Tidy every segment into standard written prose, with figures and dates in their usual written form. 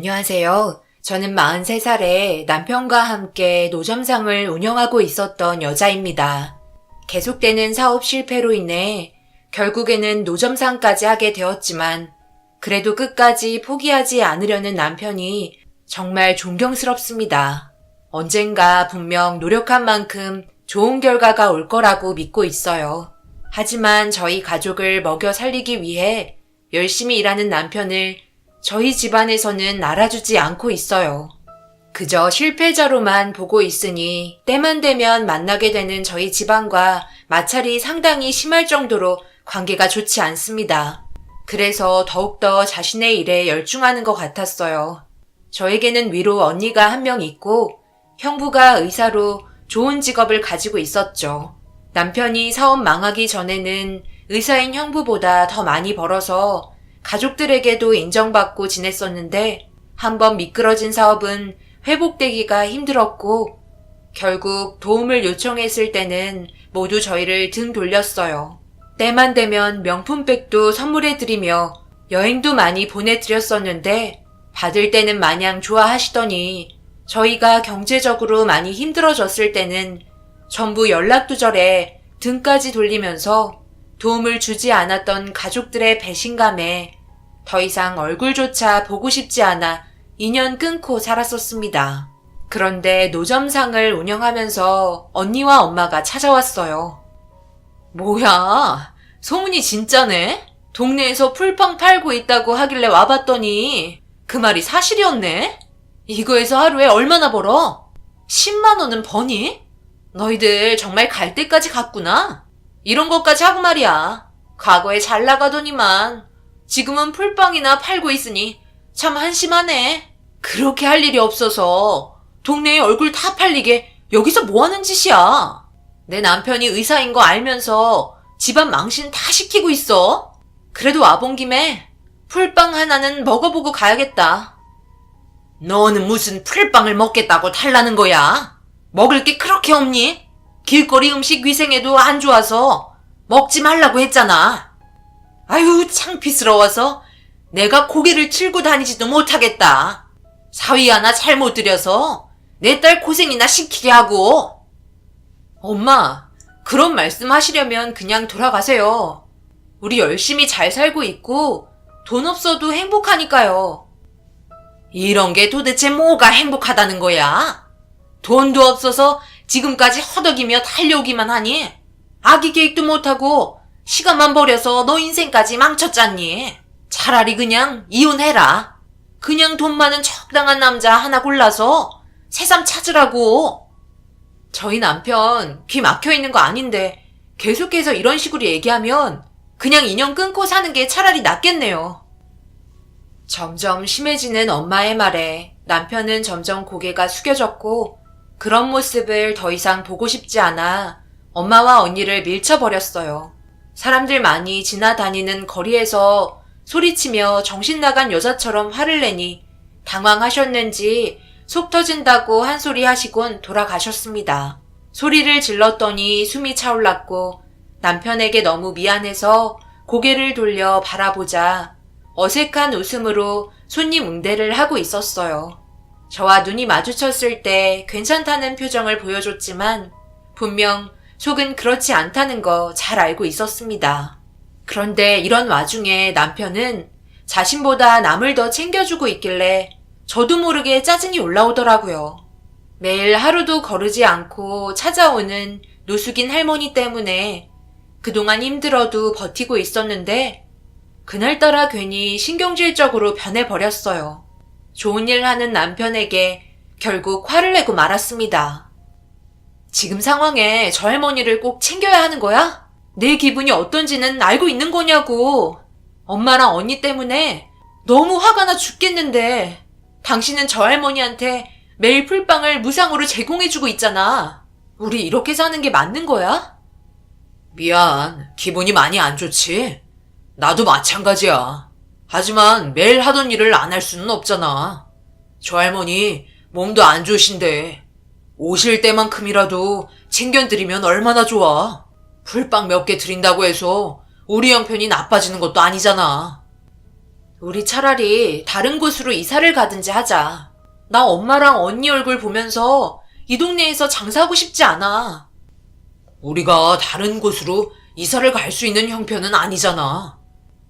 안녕하세요. 저는 43살에 남편과 함께 노점상을 운영하고 있었던 여자입니다. 계속되는 사업 실패로 인해 결국에는 노점상까지 하게 되었지만 그래도 끝까지 포기하지 않으려는 남편이 정말 존경스럽습니다. 언젠가 분명 노력한 만큼 좋은 결과가 올 거라고 믿고 있어요. 하지만 저희 가족을 먹여 살리기 위해 열심히 일하는 남편을 저희 집안에서는 알아주지 않고 있어요. 그저 실패자로만 보고 있으니 때만 되면 만나게 되는 저희 집안과 마찰이 상당히 심할 정도로 관계가 좋지 않습니다. 그래서 더욱더 자신의 일에 열중하는 것 같았어요. 저에게는 위로 언니가 한 명 있고 형부가 의사로 좋은 직업을 가지고 있었죠. 남편이 사업 망하기 전에는 의사인 형부보다 더 많이 벌어서 가족들에게도 인정받고 지냈었는데 한번 미끄러진 사업은 회복되기가 힘들었고 결국 도움을 요청했을 때는 모두 저희를 등 돌렸어요. 때만 되면 명품백도 선물해드리며 여행도 많이 보내드렸었는데 받을 때는 마냥 좋아하시더니 저희가 경제적으로 많이 힘들어졌을 때는 전부 연락두절에 등까지 돌리면서 도움을 주지 않았던 가족들의 배신감에 더 이상 얼굴조차 보고 싶지 않아 인연 끊고 살았었습니다. 그런데 노점상을 운영하면서 언니와 엄마가 찾아왔어요. 뭐야, 소문이 진짜네? 동네에서 풀빵 팔고 있다고 하길래 와봤더니 그 말이 사실이었네? 이거에서 하루에 얼마나 벌어? 10만 원은 버니? 너희들 정말 갈 때까지 갔구나? 이런 것까지 하고 말이야. 과거에 잘 나가더니만 지금은 풀빵이나 팔고 있으니 참 한심하네. 그렇게 할 일이 없어서 동네에 얼굴 다 팔리게 여기서 뭐 하는 짓이야? 내 남편이 의사인 거 알면서 집안 망신 다 시키고 있어. 그래도 와본 김에 풀빵 하나는 먹어보고 가야겠다. 너는 무슨 풀빵을 먹겠다고 달라는 거야? 먹을 게 그렇게 없니? 길거리 음식 위생에도 안 좋아서 먹지 말라고 했잖아. 아유, 창피스러워서 내가 고개를 칠고 다니지도 못하겠다. 사위 하나 잘못 들여서 내 딸 고생이나 시키게 하고. 엄마, 그런 말씀 하시려면 그냥 돌아가세요. 우리 열심히 잘 살고 있고 돈 없어도 행복하니까요. 이런 게 도대체 뭐가 행복하다는 거야? 돈도 없어서 지금까지 허덕이며 달려오기만 하니? 아기 계획도 못하고 시간만 버려서 너 인생까지 망쳤잖니? 차라리 그냥 이혼해라. 그냥 돈 많은 적당한 남자 하나 골라서 새삼 찾으라고. 저희 남편 귀 막혀있는 거 아닌데 계속해서 이런 식으로 얘기하면 그냥 인연 끊고 사는 게 차라리 낫겠네요. 점점 심해지는 엄마의 말에 남편은 점점 고개가 숙여졌고 그런 모습을 더 이상 보고 싶지 않아 엄마와 언니를 밀쳐버렸어요. 사람들 많이 지나다니는 거리에서 소리치며 정신 나간 여자처럼 화를 내니 당황하셨는지 속 터진다고 한 소리 하시곤 돌아가셨습니다. 소리를 질렀더니 숨이 차올랐고 남편에게 너무 미안해서 고개를 돌려 바라보자 어색한 웃음으로 손님 응대를 하고 있었어요. 저와 눈이 마주쳤을 때 괜찮다는 표정을 보여줬지만 분명 속은 그렇지 않다는 거 잘 알고 있었습니다. 그런데 이런 와중에 남편은 자신보다 남을 더 챙겨주고 있길래 저도 모르게 짜증이 올라오더라고요. 매일 하루도 거르지 않고 찾아오는 노숙인 할머니 때문에 그동안 힘들어도 버티고 있었는데 그날따라 괜히 신경질적으로 변해버렸어요. 좋은 일 하는 남편에게 결국 화를 내고 말았습니다. 지금 상황에 저 할머니를 꼭 챙겨야 하는 거야? 내 기분이 어떤지는 알고 있는 거냐고. 엄마랑 언니 때문에 너무 화가 나 죽겠는데 당신은 저 할머니한테 매일 풀빵을 무상으로 제공해주고 있잖아. 우리 이렇게 사는 게 맞는 거야? 미안, 기분이 많이 안 좋지? 나도 마찬가지야. 하지만 매일 하던 일을 안 할 수는 없잖아. 저 할머니 몸도 안 좋으신데 오실 때만큼이라도 챙겨드리면 얼마나 좋아. 풀빵 몇 개 드린다고 해서 우리 형편이 나빠지는 것도 아니잖아. 우리 차라리 다른 곳으로 이사를 가든지 하자. 나 엄마랑 언니 얼굴 보면서 이 동네에서 장사하고 싶지 않아. 우리가 다른 곳으로 이사를 갈 수 있는 형편은 아니잖아.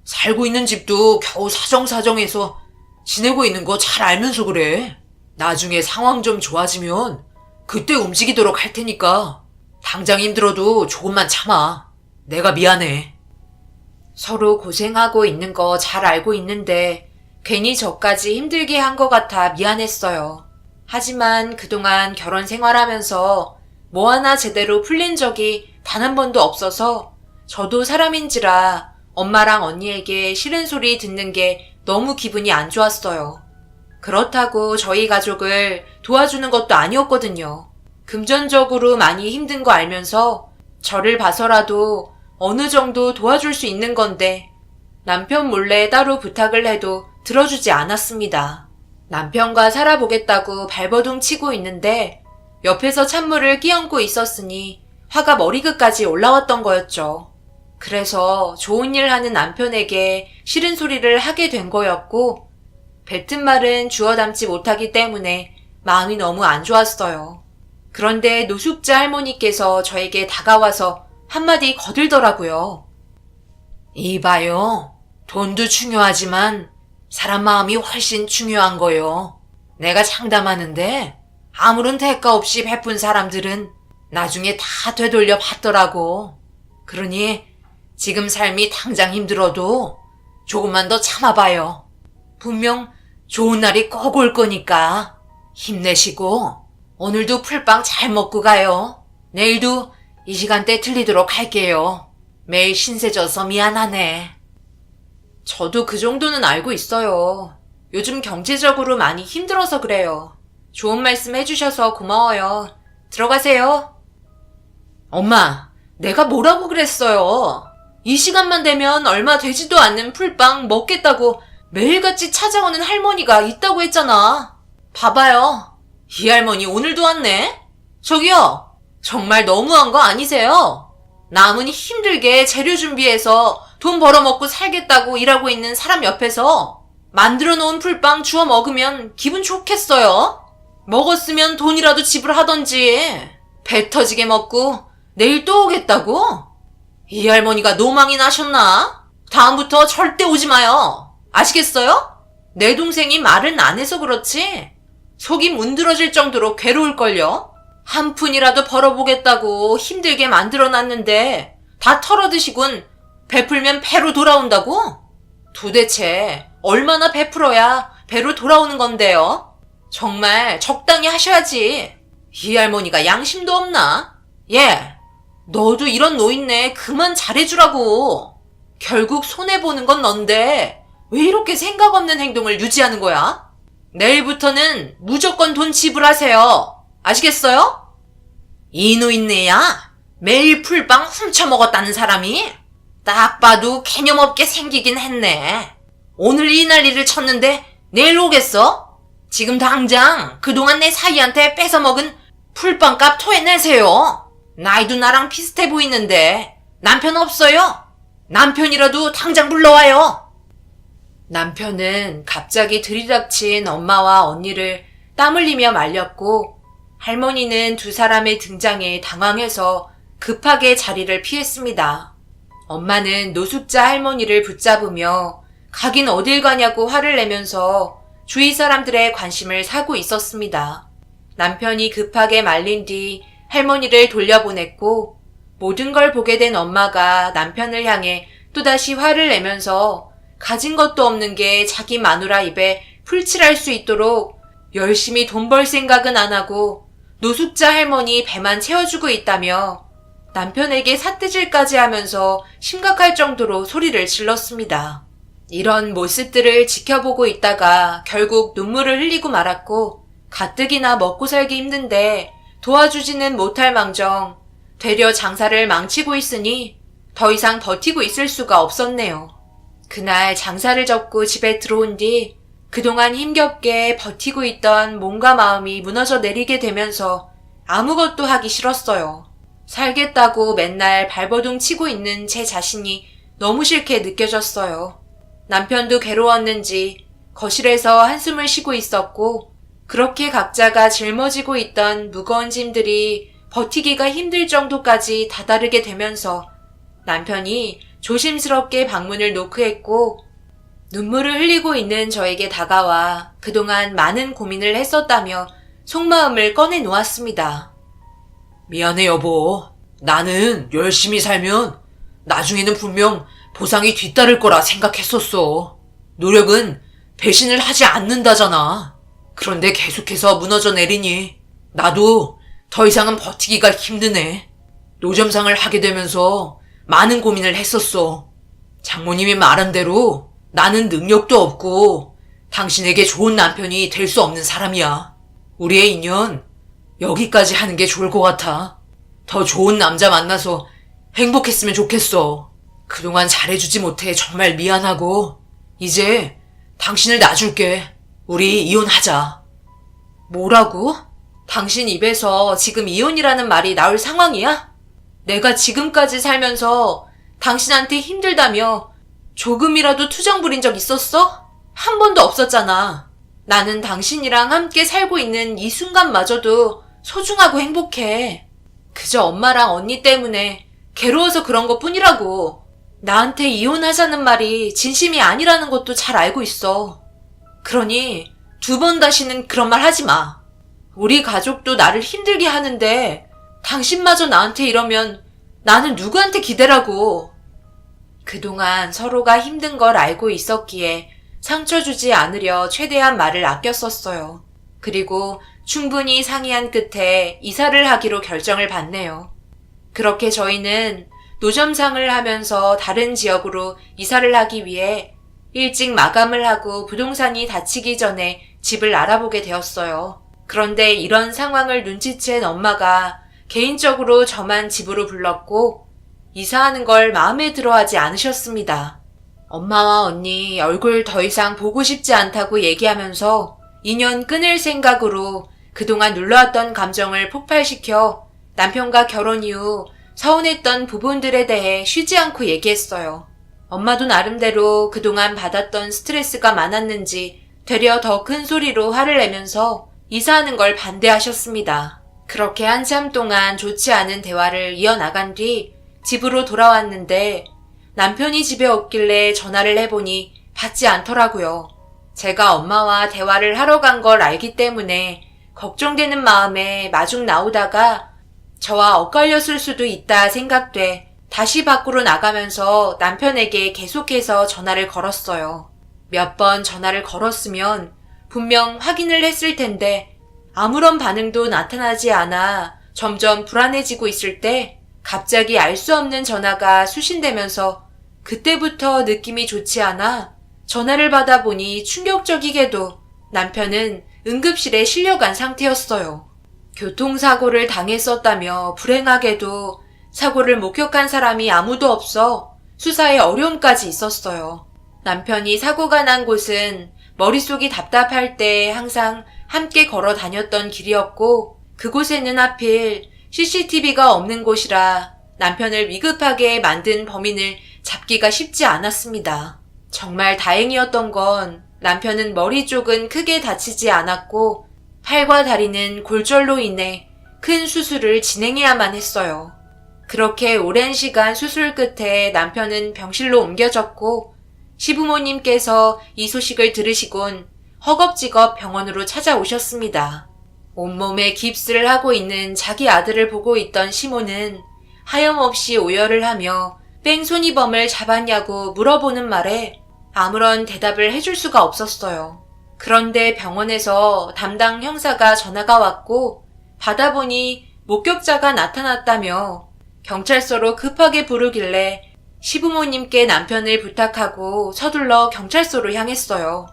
살고 있는 집도 겨우 사정사정해서 지내고 있는 거 잘 알면서 그래. 나중에 상황 좀 좋아지면 그때 움직이도록 할 테니까 당장 힘들어도 조금만 참아. 내가 미안해. 서로 고생하고 있는 거 잘 알고 있는데 괜히 저까지 힘들게 한 것 같아 미안했어요. 하지만 그동안 결혼 생활하면서 뭐 하나 제대로 풀린 적이 단 한 번도 없어서 저도 사람인지라 엄마랑 언니에게 싫은 소리 듣는 게 너무 기분이 안 좋았어요. 그렇다고 저희 가족을 도와주는 것도 아니었거든요. 금전적으로 많이 힘든 거 알면서 저를 봐서라도 어느 정도 도와줄 수 있는 건데 남편 몰래 따로 부탁을 해도 들어주지 않았습니다. 남편과 살아보겠다고 발버둥 치고 있는데 옆에서 찬물을 끼얹고 있었으니 화가 머리끝까지 올라왔던 거였죠. 그래서 좋은 일 하는 남편에게 싫은 소리를 하게 된 거였고 뱉은 말은 주워 담지 못하기 때문에 마음이 너무 안 좋았어요. 그런데 노숙자 할머니께서 저에게 다가와서 한마디 거들더라고요. 이봐요. 돈도 중요하지만 사람 마음이 훨씬 중요한 거요. 내가 상담하는데 아무런 대가 없이 베푼 사람들은 나중에 다 되돌려 받더라고. 그러니 지금 삶이 당장 힘들어도 조금만 더 참아봐요. 분명 좋은 날이 꼭 올 거니까 힘내시고 오늘도 풀빵 잘 먹고 가요. 내일도 이 시간대 들리도록 할게요. 매일 신세져서 미안하네. 저도 그 정도는 알고 있어요. 요즘 경제적으로 많이 힘들어서 그래요. 좋은 말씀 해주셔서 고마워요. 들어가세요. 엄마, 내가 뭐라고 그랬어요? 이 시간만 되면 얼마 되지도 않는 풀빵 먹겠다고 매일같이 찾아오는 할머니가 있다고 했잖아. 봐봐요. 이 할머니 오늘도 왔네? 저기요. 정말 너무한 거 아니세요? 남은 힘들게 재료 준비해서 돈 벌어먹고 살겠다고 일하고 있는 사람 옆에서 만들어 놓은 풀빵 주워 먹으면 기분 좋겠어요? 먹었으면 돈이라도 지불하던지. 배 터지게 먹고 내일 또 오겠다고? 이 할머니가 노망이 나셨나? 다음부터 절대 오지 마요. 아시겠어요? 내 동생이 말은 안 해서 그렇지 속이 문드러질 정도로 괴로울걸요? 한 푼이라도 벌어보겠다고 힘들게 만들어놨는데 다 털어드시곤 베풀면 배로 돌아온다고? 도대체 얼마나 베풀어야 배로 돌아오는 건데요? 정말 적당히 하셔야지. 이 할머니가 양심도 없나? 예, 너도 이런 노인네 그만 잘해주라고. 결국 손해보는 건 넌데 왜 이렇게 생각 없는 행동을 유지하는 거야? 내일부터는 무조건 돈 지불하세요. 아시겠어요? 이 노인네야 매일 풀빵 훔쳐먹었다는 사람이 딱 봐도 개념 없게 생기긴 했네. 오늘 이 난리를 쳤는데 내일 오겠어? 지금 당장 그동안 내 사이한테 뺏어먹은 풀빵값 토해내세요. 나이도 나랑 비슷해 보이는데 남편 없어요? 남편이라도 당장 불러와요. 남편은 갑자기 들이닥친 엄마와 언니를 땀 흘리며 말렸고 할머니는 두 사람의 등장에 당황해서 급하게 자리를 피했습니다. 엄마는 노숙자 할머니를 붙잡으며 가긴 어딜 가냐고 화를 내면서 주위 사람들의 관심을 사고 있었습니다. 남편이 급하게 말린 뒤 할머니를 돌려보냈고 모든 걸 보게 된 엄마가 남편을 향해 또다시 화를 내면서 가진 것도 없는 게 자기 마누라 입에 풀칠할 수 있도록 열심히 돈 벌 생각은 안 하고 노숙자 할머니 배만 채워주고 있다며 남편에게 삿대질까지 하면서 심각할 정도로 소리를 질렀습니다. 이런 모습들을 지켜보고 있다가 결국 눈물을 흘리고 말았고 가뜩이나 먹고 살기 힘든데 도와주지는 못할 망정 되려 장사를 망치고 있으니 더 이상 버티고 있을 수가 없었네요. 그날 장사를 접고 집에 들어온 뒤 그동안 힘겹게 버티고 있던 몸과 마음이 무너져 내리게 되면서 아무것도 하기 싫었어요. 살겠다고 맨날 발버둥 치고 있는 제 자신이 너무 싫게 느껴졌어요. 남편도 괴로웠는지 거실에서 한숨을 쉬고 있었고, 그렇게 각자가 짊어지고 있던 무거운 짐들이 버티기가 힘들 정도까지 다다르게 되면서 남편이 조심스럽게 방문을 노크했고, 눈물을 흘리고 있는 저에게 다가와 그동안 많은 고민을 했었다며 속마음을 꺼내 놓았습니다. 미안해 여보. 나는 열심히 살면 나중에는 분명 보상이 뒤따를 거라 생각했었어. 노력은 배신을 하지 않는다잖아. 그런데 계속해서 무너져 내리니 나도 더 이상은 버티기가 힘드네. 노점상을 하게 되면서 많은 고민을 했었어. 장모님이 말한 대로 나는 능력도 없고 당신에게 좋은 남편이 될 수 없는 사람이야. 우리의 인연 여기까지 하는 게 좋을 것 같아. 더 좋은 남자 만나서 행복했으면 좋겠어. 그동안 잘해주지 못해 정말 미안하고 이제 당신을 놔줄게. 우리 이혼하자. 뭐라고? 당신 입에서 지금 이혼이라는 말이 나올 상황이야? 내가 지금까지 살면서 당신한테 힘들다며 조금이라도 투정 부린 적 있었어? 한 번도 없었잖아. 나는 당신이랑 함께 살고 있는 이 순간마저도 소중하고 행복해. 그저 엄마랑 언니 때문에 괴로워서 그런 것 뿐이라고. 나한테 이혼하자는 말이 진심이 아니라는 것도 잘 알고 있어. 그러니 2번 다시는 그런 말 하지 마. 우리 가족도 나를 힘들게 하는데 당신마저 나한테 이러면 나는 누구한테 기대라고. 그동안 서로가 힘든 걸 알고 있었기에 상처 주지 않으려 최대한 말을 아꼈었어요. 그리고 충분히 상의한 끝에 이사를 하기로 결정을 받네요. 그렇게 저희는 노점상을 하면서 다른 지역으로 이사를 하기 위해 일찍 마감을 하고 부동산이 닫히기 전에 집을 알아보게 되었어요. 그런데 이런 상황을 눈치챈 엄마가 개인적으로 저만 집으로 불렀고 이사하는 걸 마음에 들어하지 않으셨습니다. 엄마와 언니 얼굴 더 이상 보고 싶지 않다고 얘기하면서 인연 끊을 생각으로 그동안 눌러왔던 감정을 폭발시켜 남편과 결혼 이후 서운했던 부분들에 대해 쉬지 않고 얘기했어요. 엄마도 나름대로 그동안 받았던 스트레스가 많았는지 되려 더 큰 소리로 화를 내면서 이사하는 걸 반대하셨습니다. 그렇게 한참 동안 좋지 않은 대화를 이어나간 뒤 집으로 돌아왔는데 남편이 집에 없길래 전화를 해보니 받지 않더라고요. 제가 엄마와 대화를 하러 간 걸 알기 때문에 걱정되는 마음에 마중 나오다가 저와 엇갈렸을 수도 있다 생각돼 다시 밖으로 나가면서 남편에게 계속해서 전화를 걸었어요. 몇 번 전화를 걸었으면 분명 확인을 했을 텐데 아무런 반응도 나타나지 않아 점점 불안해지고 있을 때 갑자기 알 수 없는 전화가 수신되면서 그때부터 느낌이 좋지 않아 전화를 받아보니 충격적이게도 남편은 응급실에 실려간 상태였어요. 교통사고를 당했었다며 불행하게도 사고를 목격한 사람이 아무도 없어 수사에 어려움까지 있었어요. 남편이 사고가 난 곳은 머릿속이 답답할 때 항상 함께 걸어 다녔던 길이었고 그곳에는 하필 CCTV가 없는 곳이라 남편을 위급하게 만든 범인을 잡기가 쉽지 않았습니다. 정말 다행이었던 건 남편은 머리 쪽은 크게 다치지 않았고 팔과 다리는 골절로 인해 큰 수술을 진행해야만 했어요. 그렇게 오랜 시간 수술 끝에 남편은 병실로 옮겨졌고 시부모님께서 이 소식을 들으시곤 허겁지겁 병원으로 찾아오셨습니다. 온몸에 깁스를 하고 있는 자기 아들을 보고 있던 시모는 하염없이 오열을 하며 뺑소니범을 잡았냐고 물어보는 말에 아무런 대답을 해줄 수가 없었어요. 그런데 병원에서 담당 형사가 전화가 왔고 받아보니 목격자가 나타났다며 경찰서로 급하게 부르길래 시부모님께 남편을 부탁하고 서둘러 경찰서로 향했어요.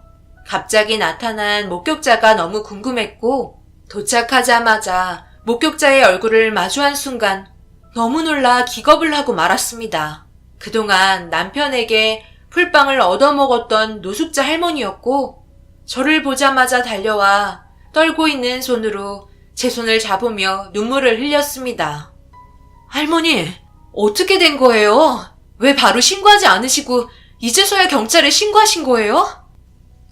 갑자기 나타난 목격자가 너무 궁금했고 도착하자마자 목격자의 얼굴을 마주한 순간 너무 놀라 기겁을 하고 말았습니다. 그동안 남편에게 풀빵을 얻어먹었던 노숙자 할머니였고 저를 보자마자 달려와 떨고 있는 손으로 제 손을 잡으며 눈물을 흘렸습니다. 할머니, 어떻게 된 거예요? 왜 바로 신고하지 않으시고 이제서야 경찰에 신고하신 거예요?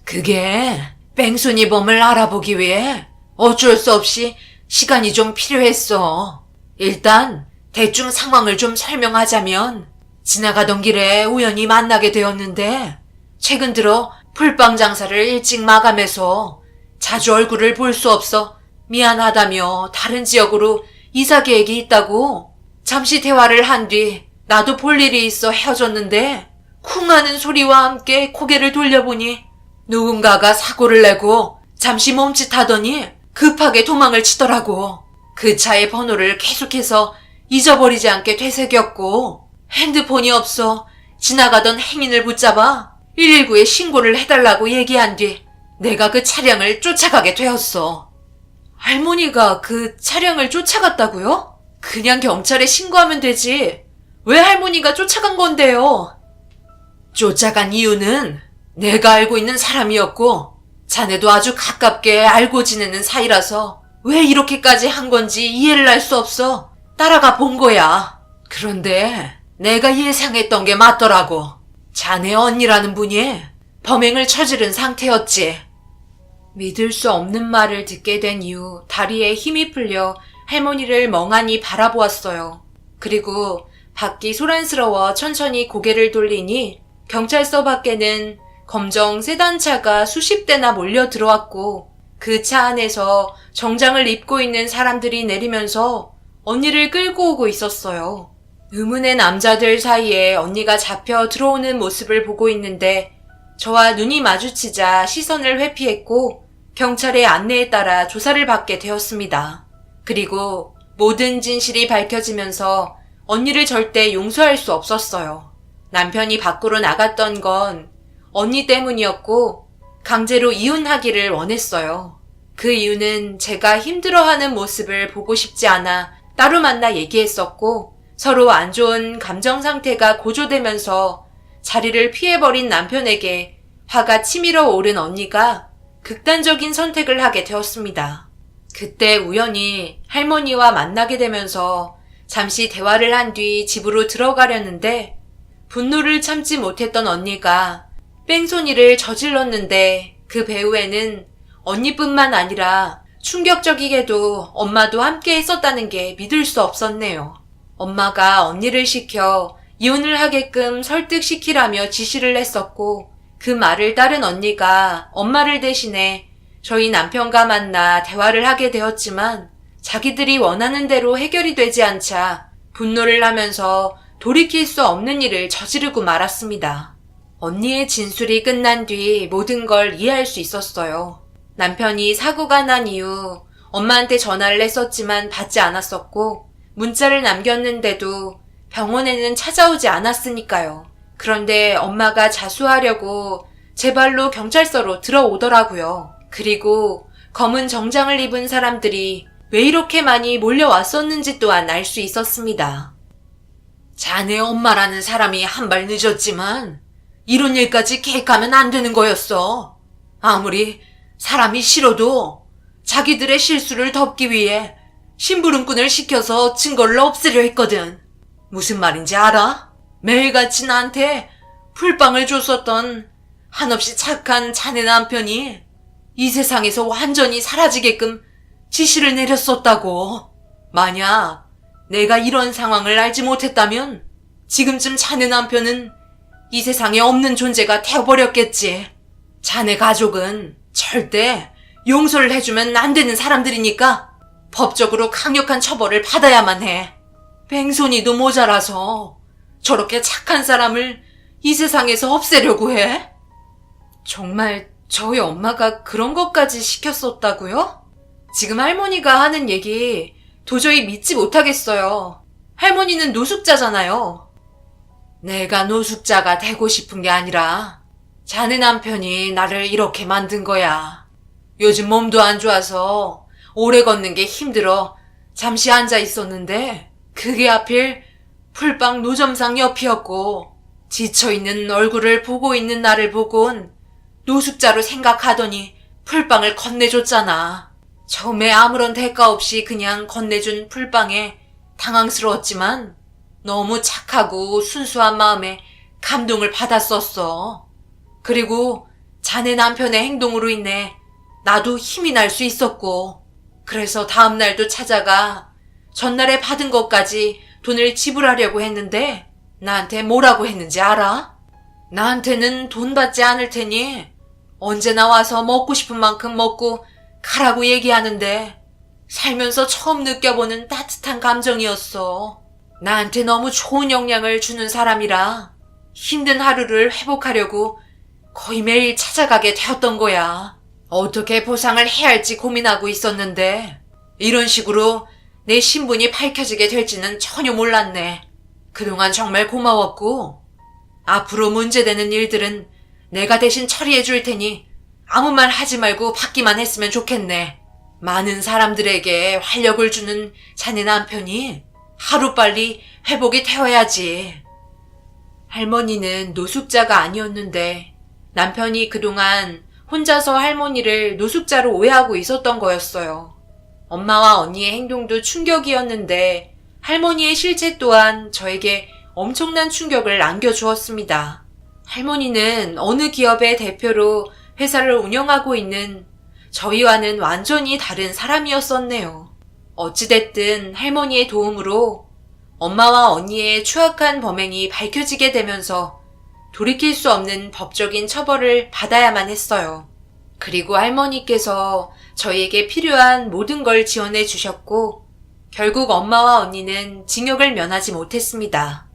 그게 뺑소니범을 알아보기 위해 어쩔 수 없이 시간이 좀 필요했어. 일단 대충 상황을 좀 설명하자면 지나가던 길에 우연히 만나게 되었는데 최근 들어 풀빵 장사를 일찍 마감해서 자주 얼굴을 볼 수 없어 미안하다며 다른 지역으로 이사 계획이 있다고 잠시 대화를 한 뒤 나도 볼 일이 있어 헤어졌는데 쿵 하는 소리와 함께 고개를 돌려보니 누군가가 사고를 내고 잠시 멈칫하더니 급하게 도망을 치더라고. 그 차의 번호를 계속해서 잊어버리지 않게 되새겼고 핸드폰이 없어 지나가던 행인을 붙잡아 119에 신고를 해달라고 얘기한 뒤 내가 그 차량을 쫓아가게 되었어. 할머니가 그 차량을 쫓아갔다고요? 그냥 경찰에 신고하면 되지. 왜 할머니가 쫓아간 건데요? 쫓아간 이유는 내가 알고 있는 사람이었고 자네도 아주 가깝게 알고 지내는 사이라서 왜 이렇게까지 한 건지 이해를 할 수 없어 따라가 본 거야. 그런데 내가 예상했던 게 맞더라고. 자네 언니라는 분이 범행을 저지른 상태였지. 믿을 수 없는 말을 듣게 된 이후 다리에 힘이 풀려 할머니를 멍하니 바라보았어요. 그리고 밖이 소란스러워 천천히 고개를 돌리니 경찰서 밖에는 검정 세단차가 수십 대나 몰려 들어왔고 그 차 안에서 정장을 입고 있는 사람들이 내리면서 언니를 끌고 오고 있었어요. 의문의 남자들 사이에 언니가 잡혀 들어오는 모습을 보고 있는데 저와 눈이 마주치자 시선을 회피했고 경찰의 안내에 따라 조사를 받게 되었습니다. 그리고 모든 진실이 밝혀지면서 언니를 절대 용서할 수 없었어요. 남편이 밖으로 나갔던 건 언니 때문이었고 강제로 이혼하기를 원했어요. 그 이유는 제가 힘들어하는 모습을 보고 싶지 않아 따로 만나 얘기했었고 서로 안 좋은 감정 상태가 고조되면서 자리를 피해버린 남편에게 화가 치밀어 오른 언니가 극단적인 선택을 하게 되었습니다. 그때 우연히 할머니와 만나게 되면서 잠시 대화를 한 뒤 집으로 들어가려는데 분노를 참지 못했던 언니가 뺑소니를 저질렀는데 그 배후에는 언니뿐만 아니라 충격적이게도 엄마도 함께 했었다는 게 믿을 수 없었네요. 엄마가 언니를 시켜 이혼을 하게끔 설득시키라며 지시를 했었고 그 말을 따른 언니가 엄마를 대신해 저희 남편과 만나 대화를 하게 되었지만 자기들이 원하는 대로 해결이 되지 않자 분노를 하면서 돌이킬 수 없는 일을 저지르고 말았습니다. 언니의 진술이 끝난 뒤 모든 걸 이해할 수 있었어요. 남편이 사고가 난 이후 엄마한테 전화를 했었지만 받지 않았었고 문자를 남겼는데도 병원에는 찾아오지 않았으니까요. 그런데 엄마가 자수하려고 제 발로 경찰서로 들어오더라고요. 그리고 검은 정장을 입은 사람들이 왜 이렇게 많이 몰려왔었는지 또한 알 수 있었습니다. 자네 엄마라는 사람이 한 발 늦었지만 이런 일까지 계획하면 안 되는 거였어. 아무리 사람이 싫어도 자기들의 실수를 덮기 위해 심부름꾼을 시켜서 증거를 없애려 했거든. 무슨 말인지 알아? 매일같이 나한테 풀빵을 줬었던 한없이 착한 자네 남편이 이 세상에서 완전히 사라지게끔 지시를 내렸었다고. 만약 내가 이런 상황을 알지 못했다면 지금쯤 자네 남편은 이 세상에 없는 존재가 되어버렸겠지. 자네 가족은 절대 용서를 해주면 안 되는 사람들이니까 법적으로 강력한 처벌을 받아야만 해. 뺑소니도 모자라서 저렇게 착한 사람을 이 세상에서 없애려고 해? 정말 저희 엄마가 그런 것까지 시켰었다고요? 지금 할머니가 하는 얘기 도저히 믿지 못하겠어요. 할머니는 노숙자잖아요. 내가 노숙자가 되고 싶은 게 아니라 자네 남편이 나를 이렇게 만든 거야. 요즘 몸도 안 좋아서 오래 걷는 게 힘들어 잠시 앉아 있었는데 그게 하필 풀빵 노점상 옆이었고 지쳐있는 얼굴을 보고 있는 나를 보곤 노숙자로 생각하더니 풀빵을 건네줬잖아. 처음에 아무런 대가 없이 그냥 건네준 풀빵에 당황스러웠지만 너무 착하고 순수한 마음에 감동을 받았었어. 그리고 자네 남편의 행동으로 인해 나도 힘이 날 수 있었고, 그래서 다음날도 찾아가 전날에 받은 것까지 돈을 지불하려고 했는데 나한테 뭐라고 했는지 알아? 나한테는 돈 받지 않을 테니 언제나 와서 먹고 싶은 만큼 먹고 가라고 얘기하는데, 살면서 처음 느껴보는 따뜻한 감정이었어. 나한테 너무 좋은 영향을 주는 사람이라 힘든 하루를 회복하려고 거의 매일 찾아가게 되었던 거야. 어떻게 보상을 해야 할지 고민하고 있었는데 이런 식으로 내 신분이 밝혀지게 될지는 전혀 몰랐네. 그동안 정말 고마웠고, 앞으로 문제되는 일들은 내가 대신 처리해 줄 테니 아무 말 하지 말고 받기만 했으면 좋겠네. 많은 사람들에게 활력을 주는 자네 남편이 하루빨리 회복이 되어야지. 할머니는 노숙자가 아니었는데 남편이 그동안 혼자서 할머니를 노숙자로 오해하고 있었던 거였어요. 엄마와 언니의 행동도 충격이었는데 할머니의 실체 또한 저에게 엄청난 충격을 안겨주었습니다. 할머니는 어느 기업의 대표로 회사를 운영하고 있는 저희와는 완전히 다른 사람이었었네요. 어찌됐든 할머니의 도움으로 엄마와 언니의 추악한 범행이 밝혀지게 되면서 돌이킬 수 없는 법적인 처벌을 받아야만 했어요. 그리고 할머니께서 저희에게 필요한 모든 걸 지원해 주셨고, 결국 엄마와 언니는 징역을 면하지 못했습니다.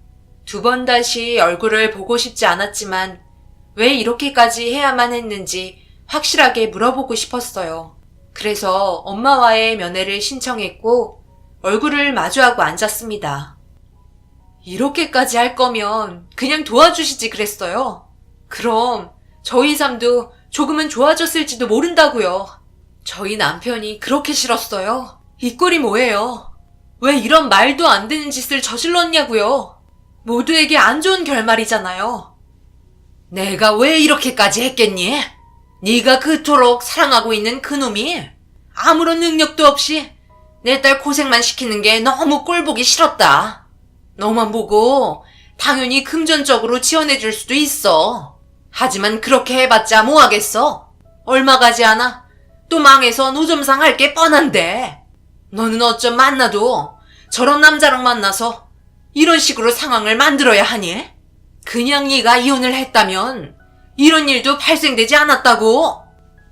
2번 다시 얼굴을 보고 싶지 않았지만 왜 이렇게까지 해야만 했는지 확실하게 물어보고 싶었어요. 그래서 엄마와의 면회를 신청했고 얼굴을 마주하고 앉았습니다. 이렇게까지 할 거면 그냥 도와주시지 그랬어요. 그럼 저희 삶도 조금은 좋아졌을지도 모른다고요. 저희 남편이 그렇게 싫었어요. 이 꼴이 뭐예요? 왜 이런 말도 안 되는 짓을 저질렀냐고요. 모두에게 안 좋은 결말이잖아요. 내가 왜 이렇게까지 했겠니? 네가 그토록 사랑하고 있는 그놈이 아무런 능력도 없이 내 딸 고생만 시키는 게 너무 꼴보기 싫었다. 너만 보고 당연히 금전적으로 지원해줄 수도 있어. 하지만 그렇게 해봤자 뭐하겠어? 얼마 가지 않아 또 망해서 노점상 할 게 뻔한데. 너는 어쩜 만나도 저런 남자랑 만나서 이런 식으로 상황을 만들어야 하니? 그냥 네가 이혼을 했다면 이런 일도 발생되지 않았다고.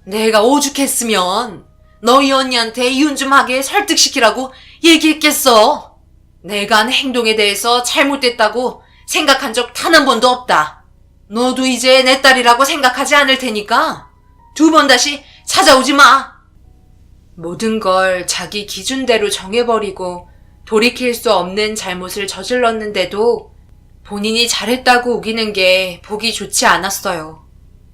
내가 오죽했으면 너희 언니한테 이혼 좀 하게 설득시키라고 얘기했겠어. 내가 한 행동에 대해서 잘못됐다고 생각한 적 단 한 번도 없다. 너도 이제 내 딸이라고 생각하지 않을 테니까 2번 다시 찾아오지 마. 모든 걸 자기 기준대로 정해버리고 돌이킬 수 없는 잘못을 저질렀는데도 본인이 잘했다고 우기는 게 보기 좋지 않았어요.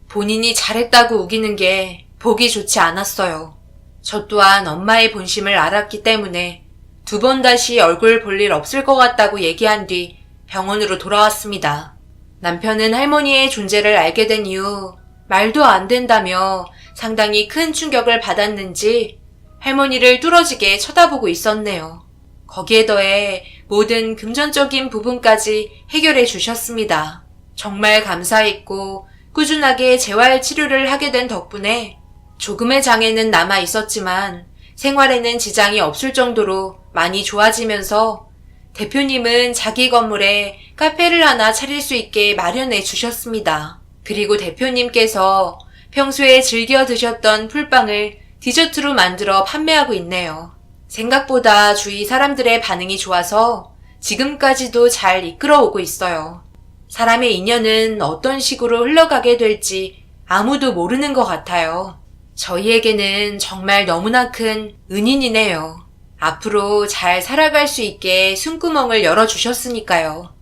본인이 잘했다고 우기는 게 보기 좋지 않았어요. 저 또한 엄마의 본심을 알았기 때문에 2번 다시 얼굴 볼 일 없을 것 같다고 얘기한 뒤 병원으로 돌아왔습니다. 남편은 할머니의 존재를 알게 된 이후 말도 안 된다며 상당히 큰 충격을 받았는지 할머니를 뚫어지게 쳐다보고 있었네요. 거기에 더해 모든 금전적인 부분까지 해결해 주셨습니다. 정말 감사했고 꾸준하게 재활 치료를 하게 된 덕분에 조금의 장애는 남아 있었지만 생활에는 지장이 없을 정도로 많이 좋아지면서 대표님은 자기 건물에 카페를 하나 차릴 수 있게 마련해 주셨습니다. 그리고 대표님께서 평소에 즐겨 드셨던 풀빵을 디저트로 만들어 판매하고 있네요. 생각보다 주위 사람들의 반응이 좋아서 지금까지도 잘 이끌어오고 있어요. 사람의 인연은 어떤 식으로 흘러가게 될지 아무도 모르는 것 같아요. 저희에게는 정말 너무나 큰 은인이네요. 앞으로 잘 살아갈 수 있게 숨구멍을 열어주셨으니까요.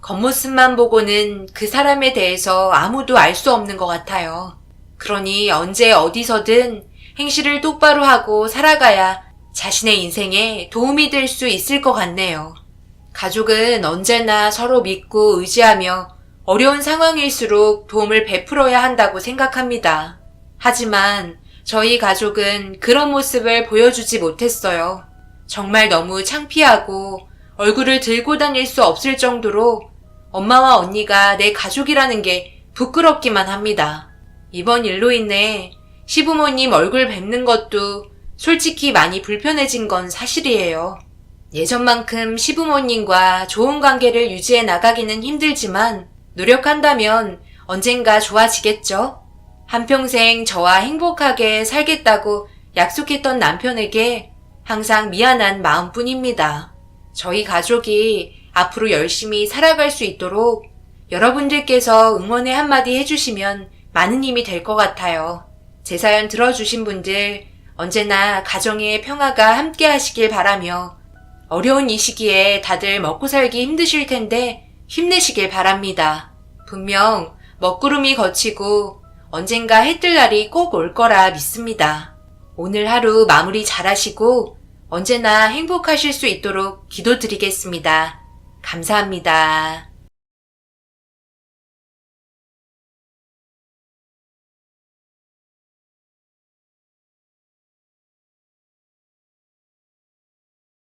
겉모습만 보고는 그 사람에 대해서 아무도 알 수 없는 것 같아요. 그러니 언제 어디서든 행실을 똑바로 하고 살아가야 자신의 인생에 도움이 될 수 있을 것 같네요. 가족은 언제나 서로 믿고 의지하며 어려운 상황일수록 도움을 베풀어야 한다고 생각합니다. 하지만 저희 가족은 그런 모습을 보여주지 못했어요. 정말 너무 창피하고 얼굴을 들고 다닐 수 없을 정도로 엄마와 언니가 내 가족이라는 게 부끄럽기만 합니다. 이번 일로 인해 시부모님 얼굴 뵙는 것도 솔직히 많이 불편해진 건 사실이에요. 예전만큼 시부모님과 좋은 관계를 유지해 나가기는 힘들지만 노력한다면 언젠가 좋아지겠죠? 한평생 저와 행복하게 살겠다고 약속했던 남편에게 항상 미안한 마음뿐입니다. 저희 가족이 앞으로 열심히 살아갈 수 있도록 여러분들께서 응원의 한마디 해주시면 많은 힘이 될 것 같아요. 제 사연 들어주신 분들 언제나 가정의 평화가 함께 하시길 바라며 어려운 이 시기에 다들 먹고 살기 힘드실 텐데 힘내시길 바랍니다. 분명 먹구름이 걷히고 언젠가 해 뜰 날이 꼭 올 거라 믿습니다. 오늘 하루 마무리 잘하시고 언제나 행복하실 수 있도록 기도드리겠습니다. 감사합니다.